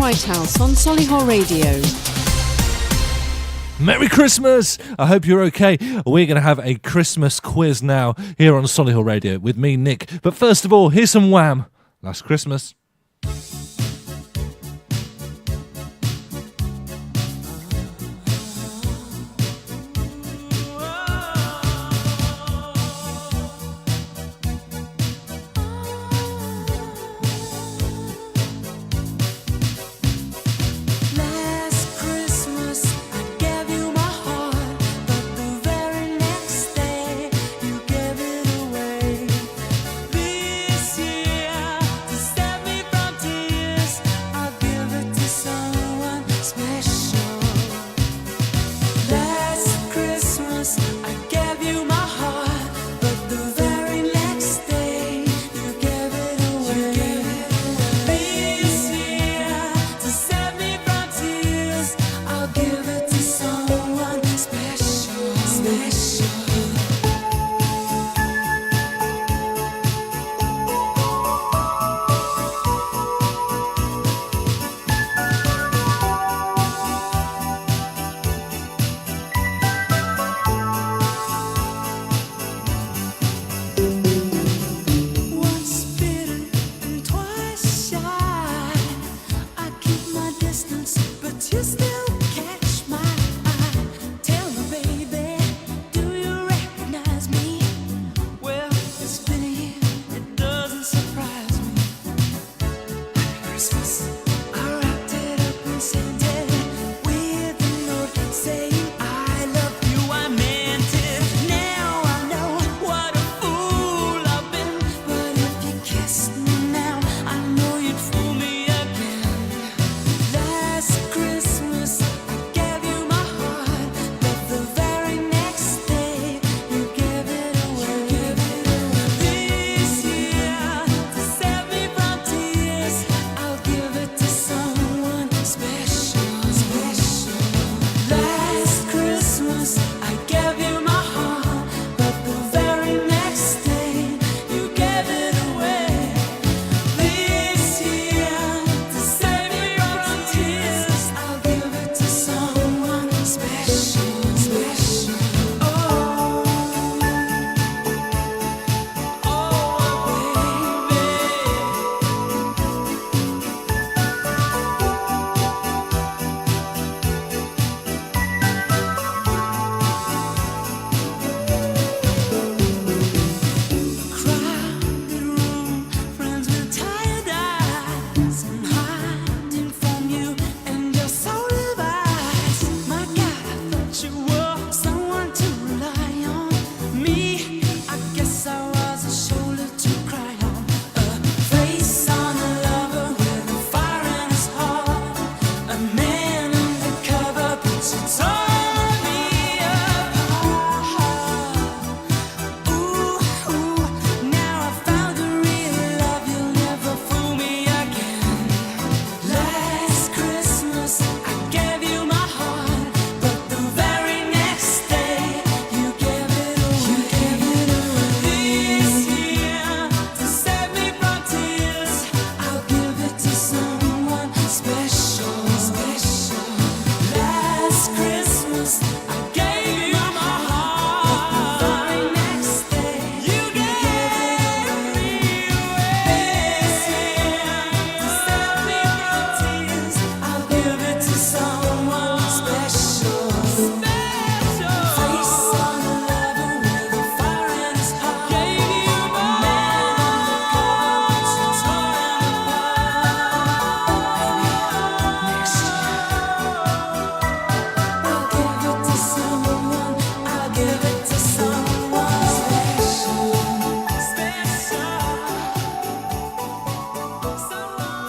Whitehouse on Solihull Radio. Merry Christmas! I hope you're okay. We're going to have a Christmas quiz now here on Solihull Radio with me, Nick. But first of all, here's some Wham! Last Christmas.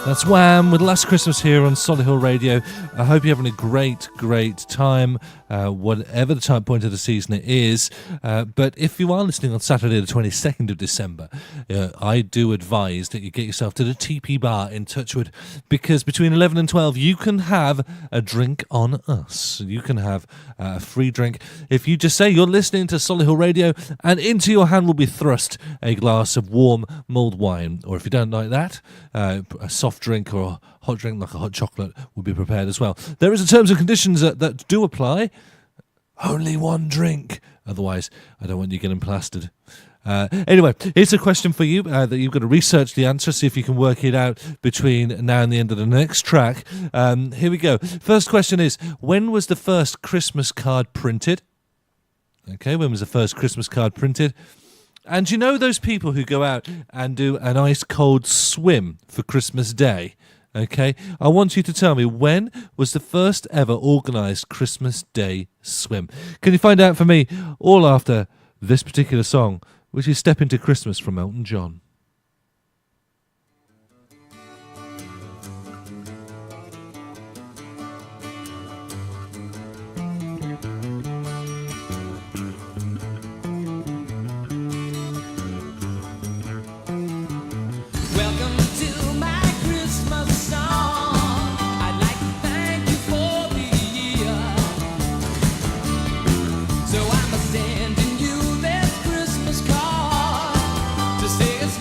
That's Wham! With Last Christmas here on Solihull Radio. I hope you're having a great time, whatever the time point of the season it is. But if you are listening on Saturday the 22nd of December, I do advise that you get yourself to the TP Bar in Touchwood, because between 11 and 12 you can have a drink on us. You can have a free drink if you just say you're listening to Solihull Radio, and into your hand will be thrust a glass of warm mulled wine. Or if you don't like that, a soft soft drink or a hot drink like a hot chocolate would be prepared as well. There is a terms and conditions that do apply. Only one drink. Otherwise, I don't want you getting plastered. Anyway, here's a question for you that you've got to research the answer, see if you can work it out between now and the end of the next track. Here we go. First question is, when was the first Christmas card printed? Okay, when was the first Christmas card printed? And you know those people who go out and do an ice-cold swim for Christmas Day? Okay, I want you to tell me, when was the first ever organised Christmas Day swim? Can you find out for me all after this particular song, which is Step Into Christmas from Elton John? So I'm sending you this Christmas card to say it's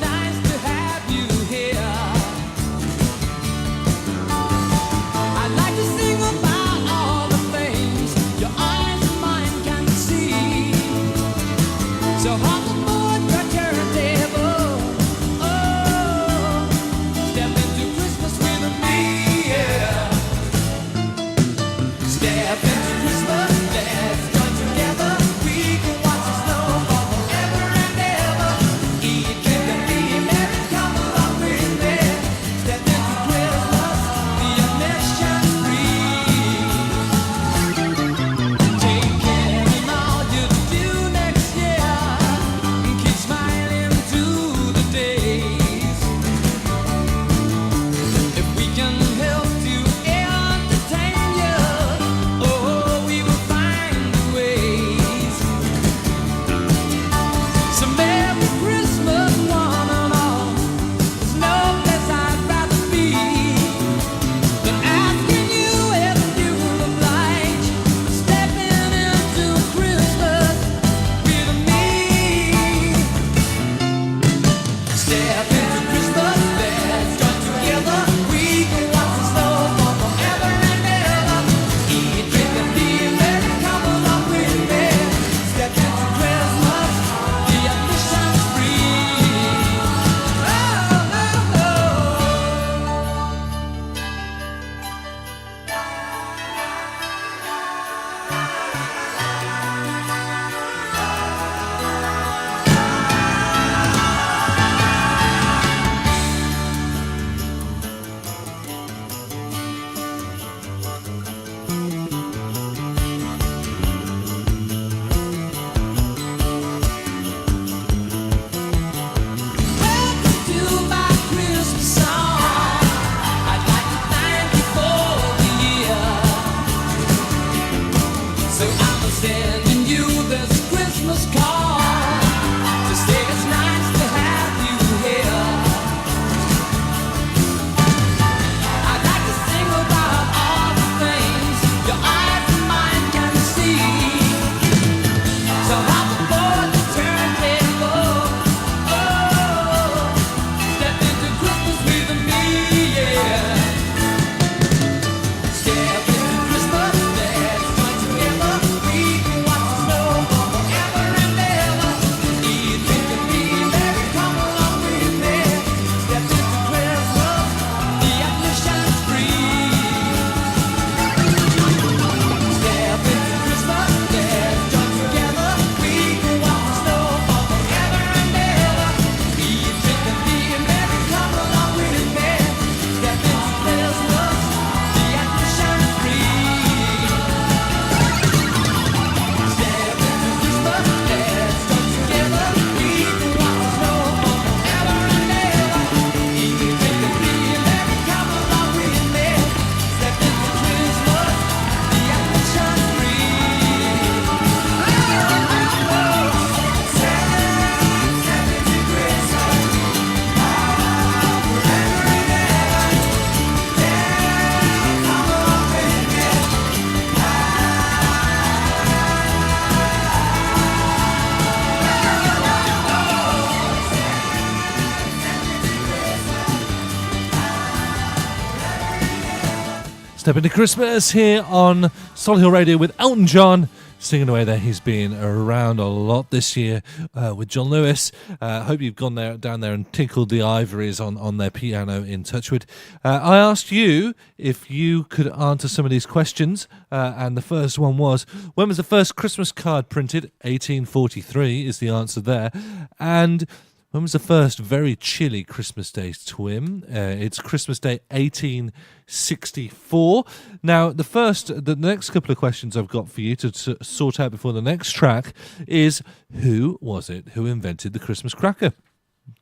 Step into Christmas here on Solihull Radio with Elton John singing away there. He's been around a lot this year with John Lewis. Hope you've gone down there and tinkled the ivories on their piano in Touchwood. I asked you if you could answer some of these questions, and the first one was, when was the first Christmas card printed? 1843 is the answer there. And when was the first very chilly Christmas Day twin? It's Christmas Day 1864. Now, the next couple of questions I've got for you to sort out before the next track is, who was it who invented the Christmas cracker?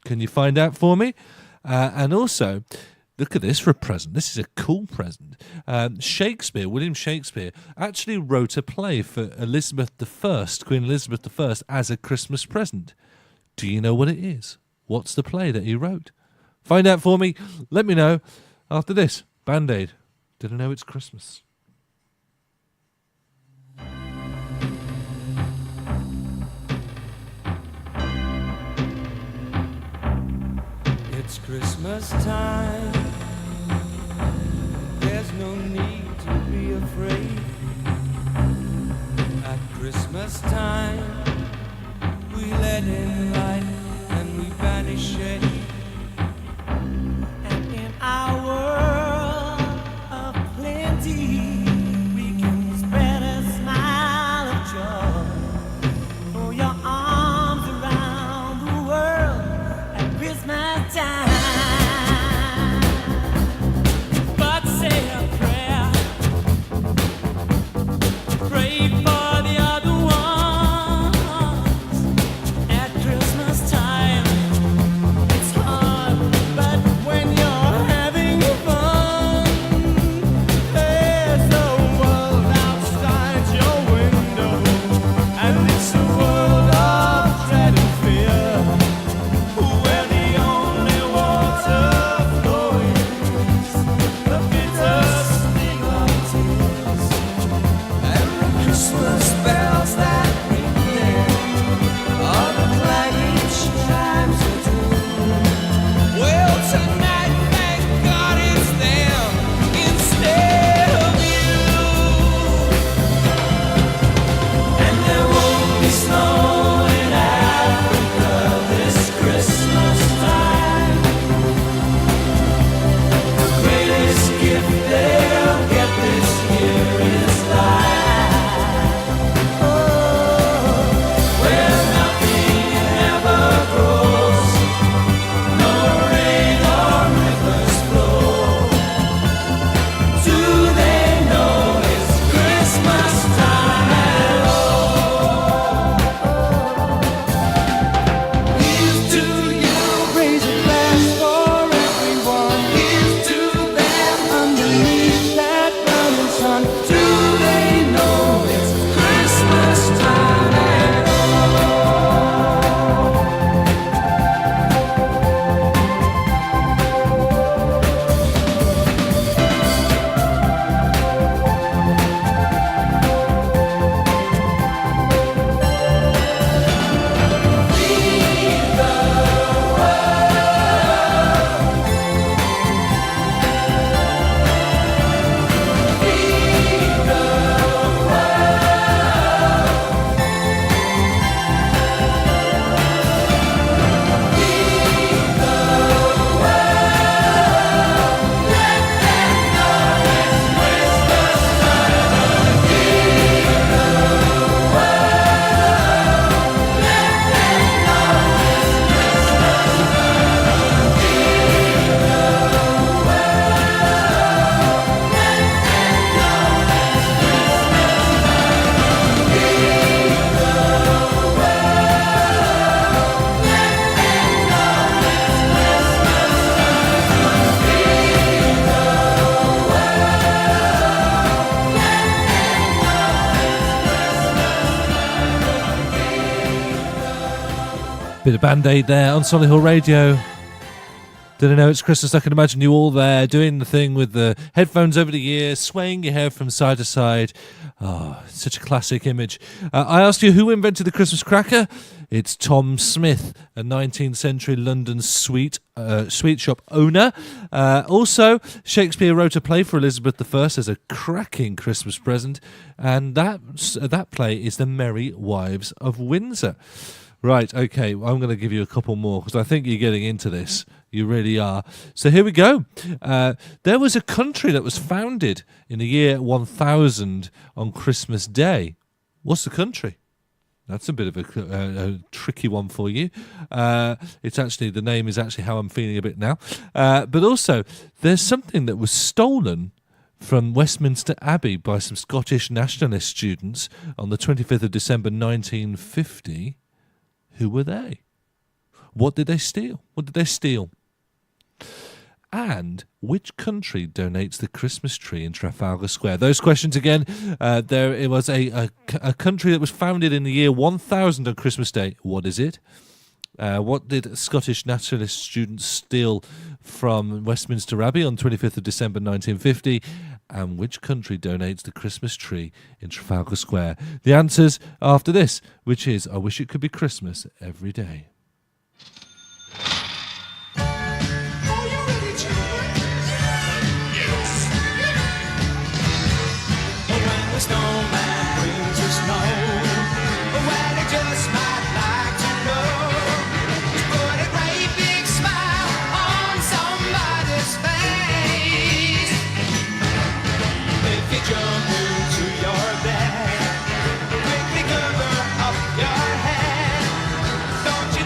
Can you find out for me? And also, look at this for a present. This is a cool present. William Shakespeare, actually wrote a play for Elizabeth I, Queen Elizabeth I, as a Christmas present. Do you know what it is? What's the play that he wrote? Find out for me. Let me know after this. Band-Aid. Didn't know it's Christmas. It's Christmas time. There's no need to be afraid. At Christmas time, we let in light and we banish shade. And in our world of plenty, we can spread a smile of joy. Throw your arms around the world at Christmas time. But say a prayer. Pray for the other ones. At Christmas time, it's hard, but when you're having fun, there's a world outside your window, and it's a world of dread and fear, where the only water flowing is the bitter sting of tears, and the Christmas bells that ring there are the clanging chimes of doom. Well, tonight, thank God it's them instead of you. And there won't be snow in Africa this Christmas time. The greatest gift they'll get this year is life. Oh, where nothing ever grows, no rain or rivers flow. Do they know it's Christmas time at all? Here's to you, raise a glass for everyone. Here's to them underneath that burning sun. Do they know it's Christmas time at Bit of Band-Aid there on Solihull Radio. Didn't know it's Christmas. I can imagine you all there doing the thing with the headphones over the ears, swaying your hair from side to side. Oh, such a classic image. I asked you who invented the Christmas cracker. It's Tom Smith, a 19th century London sweet shop owner. Also, Shakespeare wrote a play for Elizabeth I as a cracking Christmas present, and that play is The Merry Wives of Windsor. Right, okay, I'm going to give you a couple more because I think you're getting into this. You really are. So here we go. There was a country that was founded in the year 1000 on Christmas Day. What's the country? That's a bit of a tricky one for you. It's actually, the name is actually how I'm feeling a bit now. But also, there's something that was stolen from Westminster Abbey by some Scottish nationalist students on the 25th of December 1950. Who were they? What did they steal? And which country donates the Christmas tree in Trafalgar Square? Those questions again. It was a country that was founded in the year 1000 on Christmas Day. What is it? What did Scottish nationalist students steal from Westminster Abbey on 25th of December 1950? And which country donates the Christmas tree in Trafalgar Square? The answers after this, which is I wish it could be Christmas every day. Don't you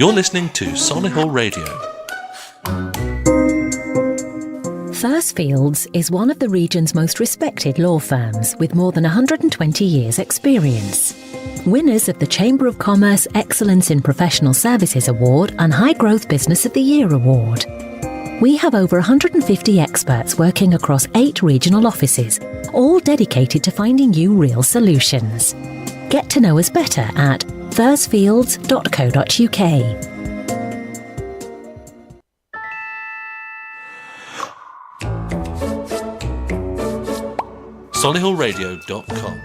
You're listening to Solihull Radio. Fields is one of the region's most respected law firms with more than 120 years' experience. Winners of the Chamber of Commerce Excellence in Professional Services Award and High Growth Business of the Year Award. We have over 150 experts working across 8 regional offices, all dedicated to finding you real solutions. Get to know us better at thursfields.co.uk. Solihullradio.com.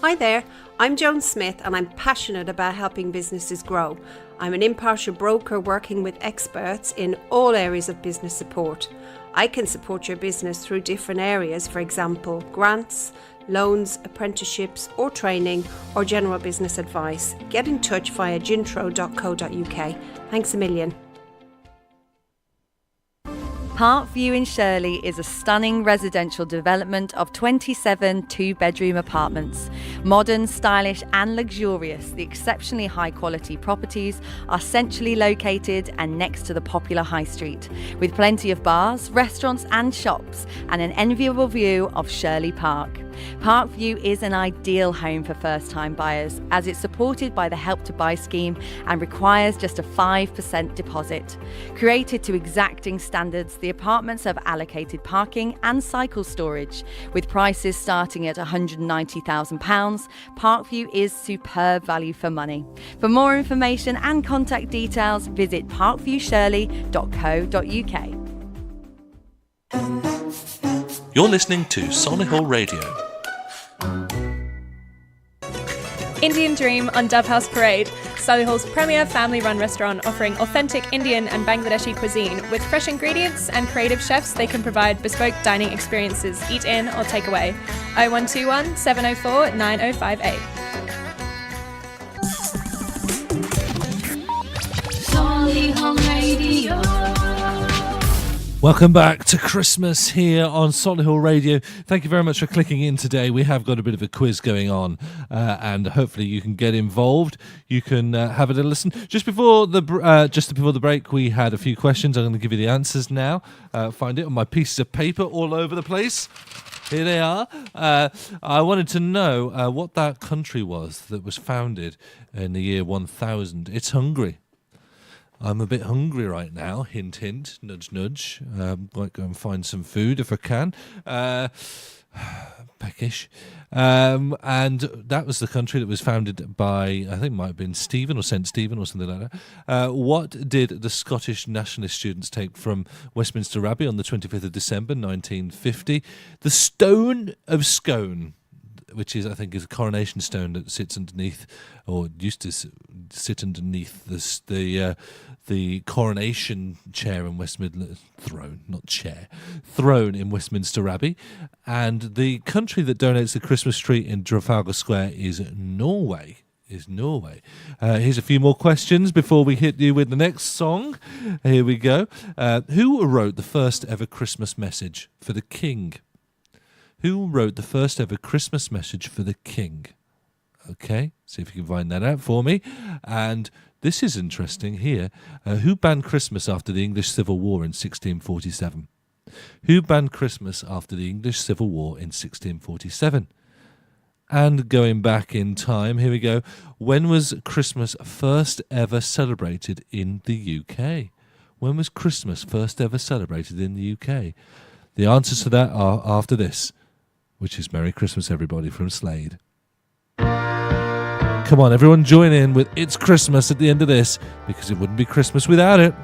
Hi there, I'm Joan Smith and I'm passionate about helping businesses grow. I'm an impartial broker working with experts in all areas of business support. I can support your business through different areas, for example, grants, loans, apprenticeships or training or general business advice. Get in touch via gintro.co.uk. Thanks a million. Parkview in Shirley is a stunning residential development of 27 two-bedroom apartments. Modern, stylish and luxurious, the exceptionally high-quality properties are centrally located and next to the popular high street, with plenty of bars, restaurants and shops and an enviable view of Shirley Park. Parkview is an ideal home for first-time buyers as it's supported by the Help to Buy scheme and requires just a 5% deposit. Created to exacting standards, the apartments have allocated parking and cycle storage. With prices starting at £190,000, Parkview is superb value for money. For more information and contact details, visit parkviewshirley.co.uk. You're listening to Solihull Radio. Indian Dream on Dove House Parade, Solihull's premier family-run restaurant offering authentic Indian and Bangladeshi cuisine with fresh ingredients and creative chefs. They can provide bespoke dining experiences, eat in or take away. 0121 704 9058. Solihull Radio. Welcome back to Christmas here on Solihull Radio. Thank you very much for clicking in today. We have got a bit of a quiz going on, and hopefully you can get involved. You can have a little listen. Just before the break, we had a few questions. I'm going to give you the answers now. Find it on my pieces of paper all over the place. Here they are. I wanted to know what that country was that was founded in the year 1000. It's Hungary. I'm a bit hungry right now, hint, hint, nudge, nudge. Might go and find some food if I can. Peckish. And that was the country that was founded by, I think it might have been Stephen or St. Stephen or something like that. What did the Scottish nationalist students take from Westminster Abbey on the 25th of December 1950? The Stone of Scone, which is, I think, is a coronation stone that sits underneath, or used to sit underneath the coronation chair in Westminster throne in Westminster Abbey. And the country that donates the Christmas tree in Trafalgar Square is Norway. Here's a few more questions before we hit you with the next song. Here we go. Who wrote the first ever Christmas message for the King? Who wrote the first ever Christmas message for the King? Okay, see if you can find that out for me. And this is interesting here. Who banned Christmas after the English Civil War in 1647? Who banned Christmas after the English Civil War in 1647? And going back in time, here we go. When was Christmas first ever celebrated in the UK? When was Christmas first ever celebrated in the UK? The answers to that are after this, which is Merry Christmas, everybody, from Slade. Come on, everyone, join in with It's Christmas at the end of this, because it wouldn't be Christmas without it.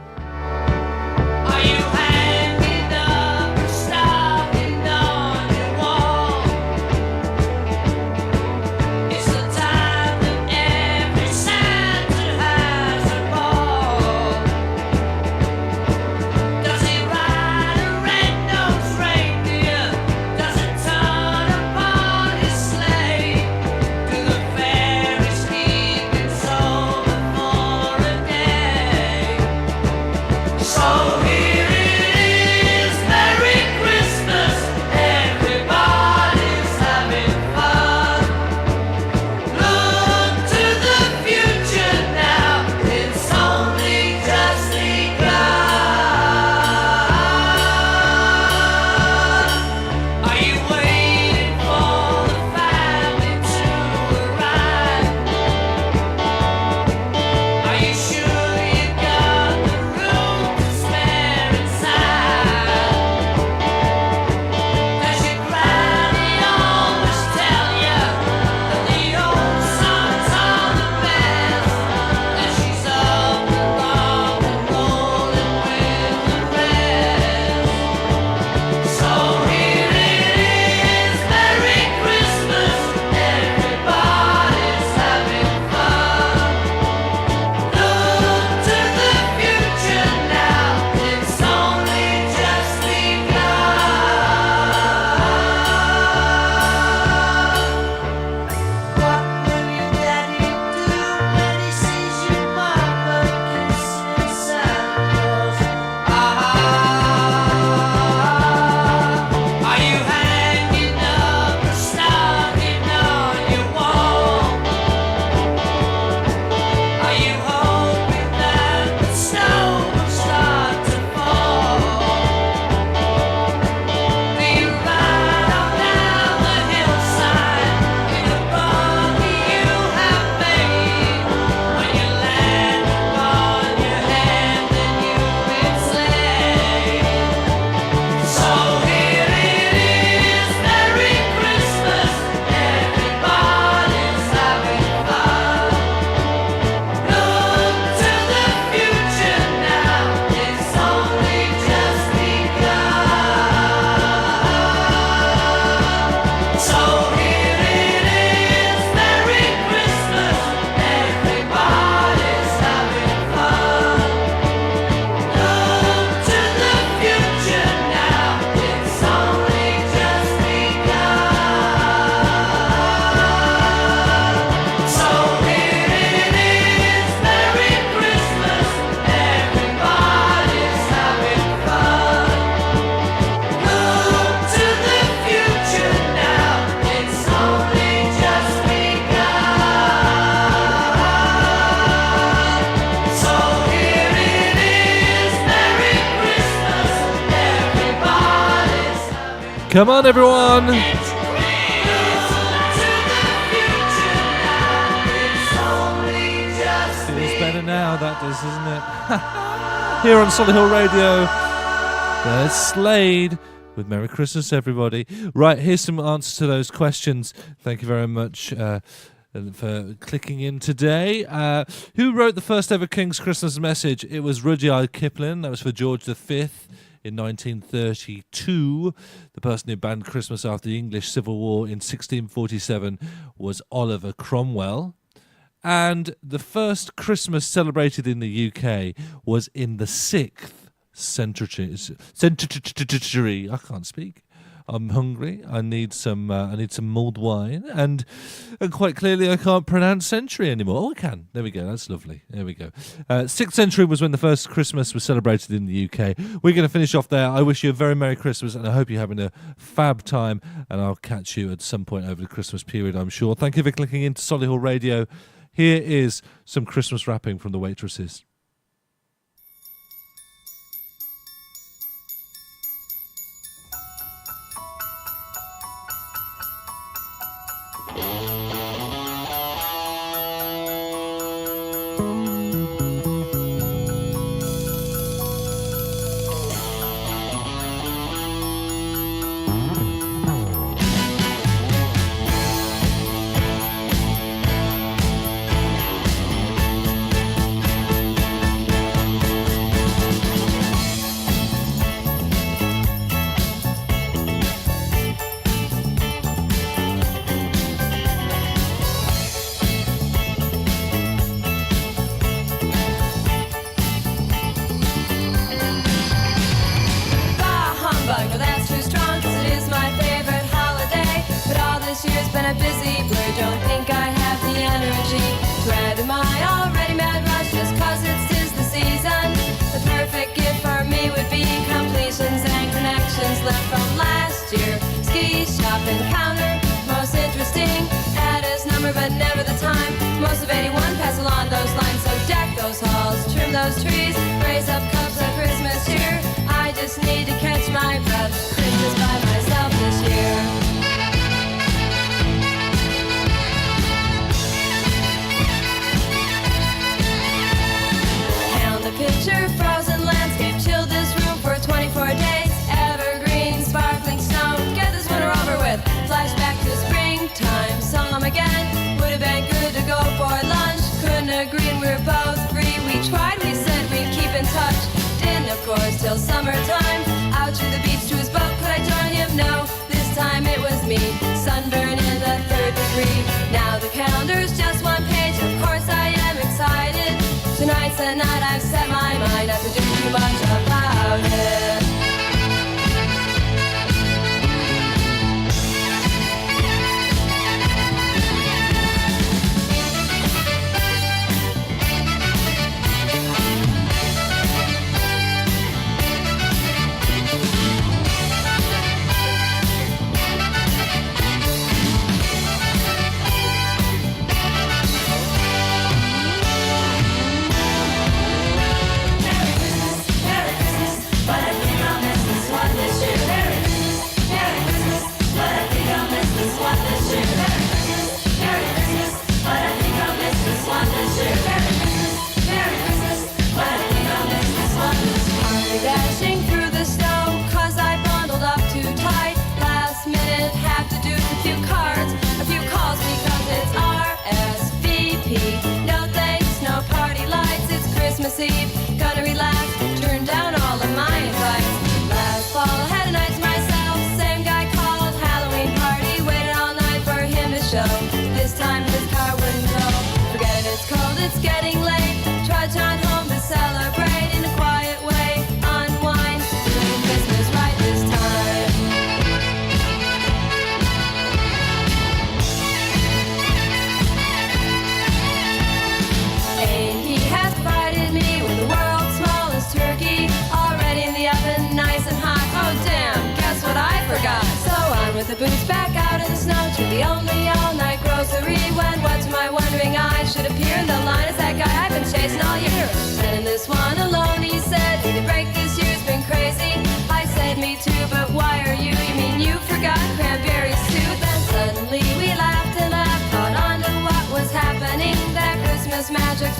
Come on, everyone. Feels better now, that does, doesn't it? Here on Solihull Radio, there's Slade with Merry Christmas, everybody. Right, here's some answers to those questions. Thank you very much for clicking in today. Who wrote the first ever King's Christmas message? It was Rudyard Kipling. That was for George V in 1932. The person who banned Christmas after the English Civil War in 1647 was Oliver Cromwell. And the first Christmas celebrated in the UK was in the 6th century. I can't speak. I'm hungry. I need some mulled wine, and quite clearly I can't pronounce century anymore. Oh, I can. There we go. That's lovely. There we go. 6th century was when the first Christmas was celebrated in the UK. We're going to finish off there. I wish you a very Merry Christmas, and I hope you're having a fab time. And I'll catch you at some point over the Christmas period, I'm sure. Thank you for clicking into Solihull Radio. Here is some Christmas wrapping from the waitresses. Till summertime, out to the beach to his boat. Could I join him? No, this time it was me, sunburned in the 3rd degree. Now the calendar's just one page, of course I am excited. Tonight's the night I've set my mind not to do too much about it. Dashing through the snow, cause I bundled up too tight. Last minute, have to do a few cards, a few calls because it's RSVP. No thanks, no party lights, it's Christmas Eve. Gonna relax, turn down all of my invites. Last fall, I had a night to myself. Same guy called, Halloween party. Waited all night for him to show. This time his car wouldn't go. Forget it, it's cold, it's getting late. Trudge on home to celebrate in a quiet way. With the boots back out in the snow to the only all-night grocery. When what's my wondering eye should appear in the line is that guy I've been chasing all year. And in this one alone he said, the break this year's been crazy. I said me too, but why are you? You mean you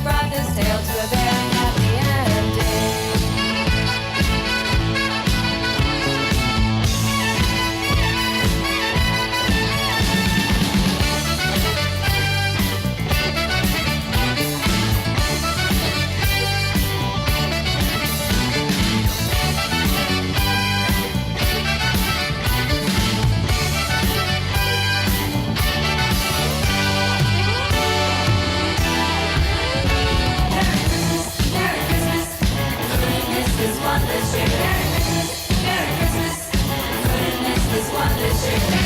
brought this tale to a very happy ending. This one this year.